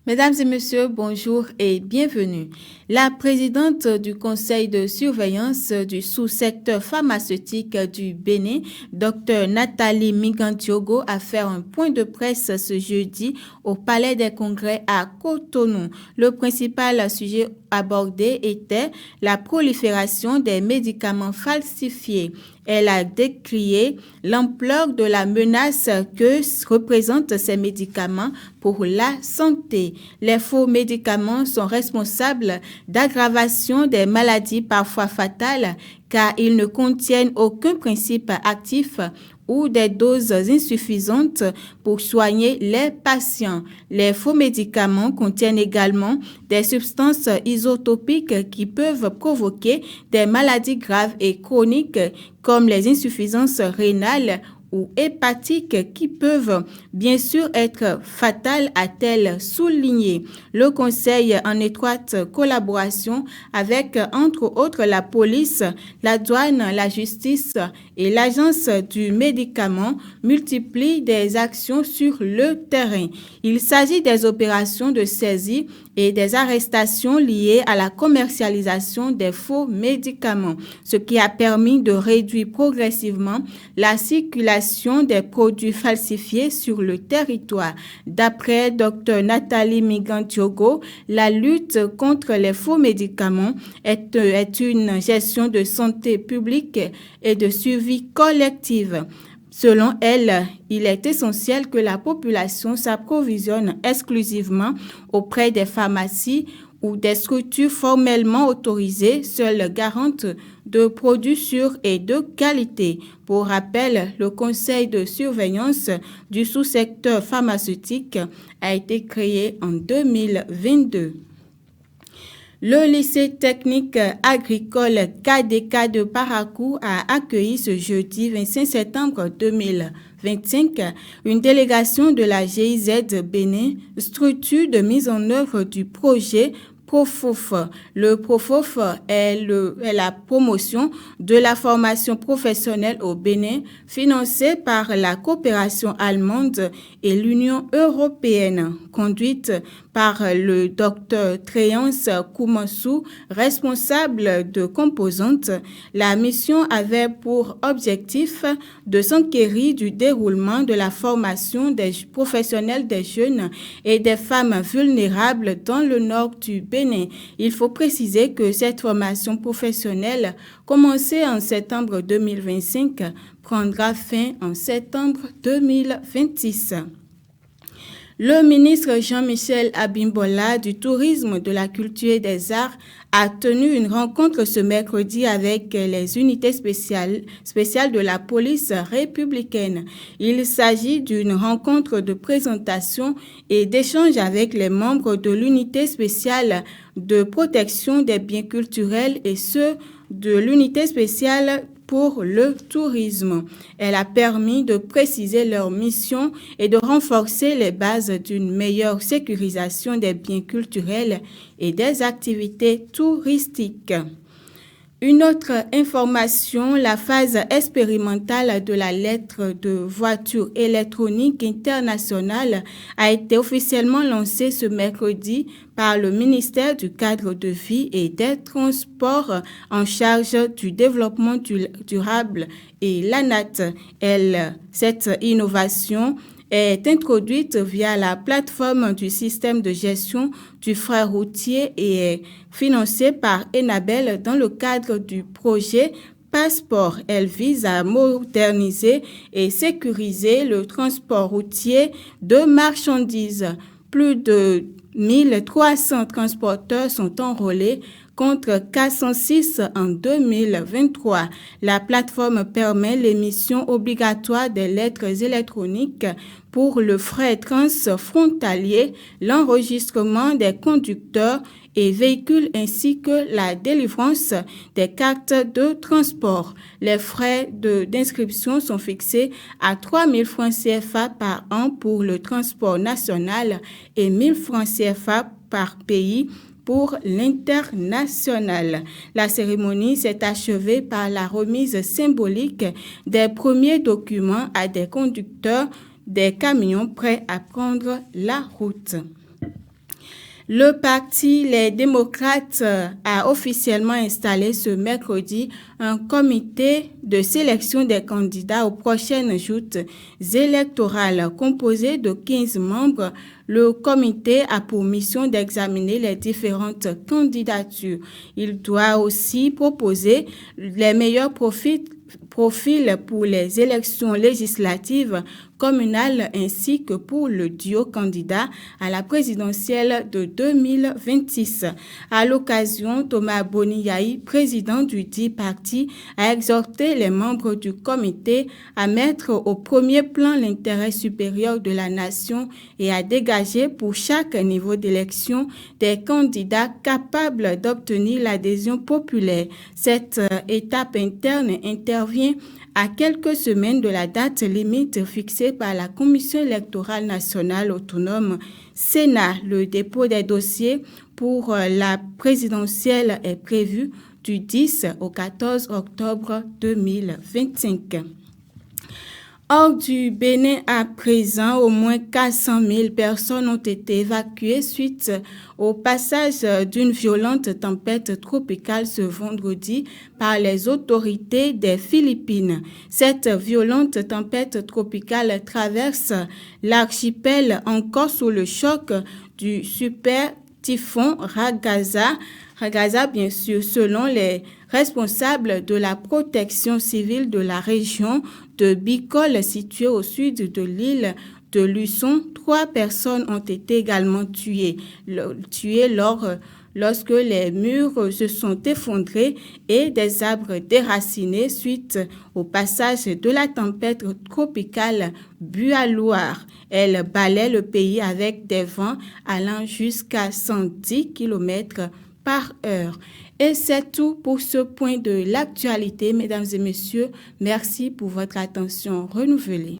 Mesdames et messieurs, bonjour et bienvenue. La présidente du conseil de surveillance du sous-secteur pharmaceutique du Bénin, Dr Nathalie Mingantiogo, a fait un point de presse ce jeudi au Palais des Congrès à Cotonou. Le principal sujet abordé était la prolifération des médicaments falsifiés. Elle a décrié l'ampleur de la menace que représentent ces médicaments pour la santé. Les faux médicaments sont responsables d'aggravation des maladies parfois fatales car ils ne contiennent aucun principe actif ou des doses insuffisantes pour soigner les patients. Les faux médicaments contiennent également des substances isotopiques qui peuvent provoquer des maladies graves et chroniques comme les insuffisances rénales ou hépatiques qui peuvent bien sûr être fatales, a-t-elle souligné. Le Conseil, en étroite collaboration avec entre autres la police, la douane, la justice et l'agence du médicament, multiplie des actions sur le terrain. Il s'agit des opérations de saisie et des arrestations liées à la commercialisation des faux médicaments, ce qui a permis de réduire progressivement la circulation des produits falsifiés sur le territoire. D'après Dr Nathalie Mingantiogo, la lutte contre les faux médicaments est une gestion de santé publique et de suivi collective. Selon elle, il est essentiel que la population s'approvisionne exclusivement auprès des pharmacies ou des structures formellement autorisées, seules garantes de produits sûrs et de qualité. Pour rappel, le conseil de surveillance du sous-secteur pharmaceutique a été créé en 2022. Le lycée technique agricole KDK de Parakou a accueilli ce jeudi 25 septembre 2025 une délégation de la GIZ Bénin, structure de mise en œuvre du projet Profof. Le Profof est la promotion de la formation professionnelle au Bénin, financée par la coopération allemande et l'Union européenne, conduite par le docteur Tréance Koumansou, responsable de composantes. La mission avait pour objectif de s'enquérir du déroulement de la formation des professionnels des jeunes et des femmes vulnérables dans le nord du Bénin. Il faut préciser que cette formation professionnelle, commencée en septembre 2025, prendra fin en septembre 2026. Le ministre Jean-Michel Abimbola du Tourisme, de la Culture et des Arts a tenu une rencontre ce mercredi avec les unités spéciales de la police républicaine. Il s'agit d'une rencontre de présentation et d'échange avec les membres de l'unité spéciale de protection des biens culturels et ceux de l'unité spéciale pour le tourisme. Elle a permis de préciser leur mission et de renforcer les bases d'une meilleure sécurisation des biens culturels et des activités touristiques. Une autre information, la phase expérimentale de la lettre de voiture électronique internationale a été officiellement lancée ce mercredi par le ministère du Cadre de vie et des Transports en charge du développement durable et l'ANAT. Cette innovation est introduite via la plateforme du système de gestion du fret routier et est financée par Enabel dans le cadre du projet Passeport. Elle vise à moderniser et sécuriser le transport routier de marchandises. Plus de 1300 transporteurs sont enrôlés contre 406 en 2023. La plateforme permet l'émission obligatoire des lettres électroniques pour le fret transfrontalier, l'enregistrement des conducteurs et véhicules ainsi que la délivrance des cartes de transport. Les frais d'inscription sont fixés à 3 000 francs CFA par an pour le transport national et 1 000 francs CFA par pays pour l'international. La cérémonie s'est achevée par la remise symbolique des premiers documents à des conducteurs des camions prêts à prendre la route. Le parti Les démocrates a officiellement installé ce mercredi un comité de sélection des candidats aux prochaines joutes électorales composé de 15 membres. Le comité a pour mission d'examiner les différentes candidatures. Il doit aussi proposer les meilleurs profils pour les élections législatives communales ainsi que pour le duo candidat à la présidentielle de 2026. À l'occasion, Thomas Boniyahi, président du dit parti, a exhorté les membres du comité à mettre au premier plan l'intérêt supérieur de la nation et à dégager pour chaque niveau d'élection des candidats capables d'obtenir l'adhésion populaire. Cette étape interne intervient à quelques semaines de la date limite fixée par la Commission électorale nationale autonome Sénat. Le dépôt des dossiers pour la présidentielle est prévu du 10 au 14 octobre 2025. Hors du Bénin à présent, au moins 400 000 personnes ont été évacuées suite au passage d'une violente tempête tropicale ce vendredi par les autorités des Philippines. Cette violente tempête tropicale traverse l'archipel encore sous le choc du super typhon Ragaza, bien sûr, selon les responsables de la protection civile de la région de Bicol, située au sud de l'île de Luçon. 3 personnes ont été également tuées lorsque les murs se sont effondrés et des arbres déracinés suite au passage de la tempête tropicale Bualouar. Elle balaie le pays avec des vents allant jusqu'à 110 km/h. Et c'est tout pour ce point de l'actualité, mesdames et messieurs. Merci pour votre attention renouvelée.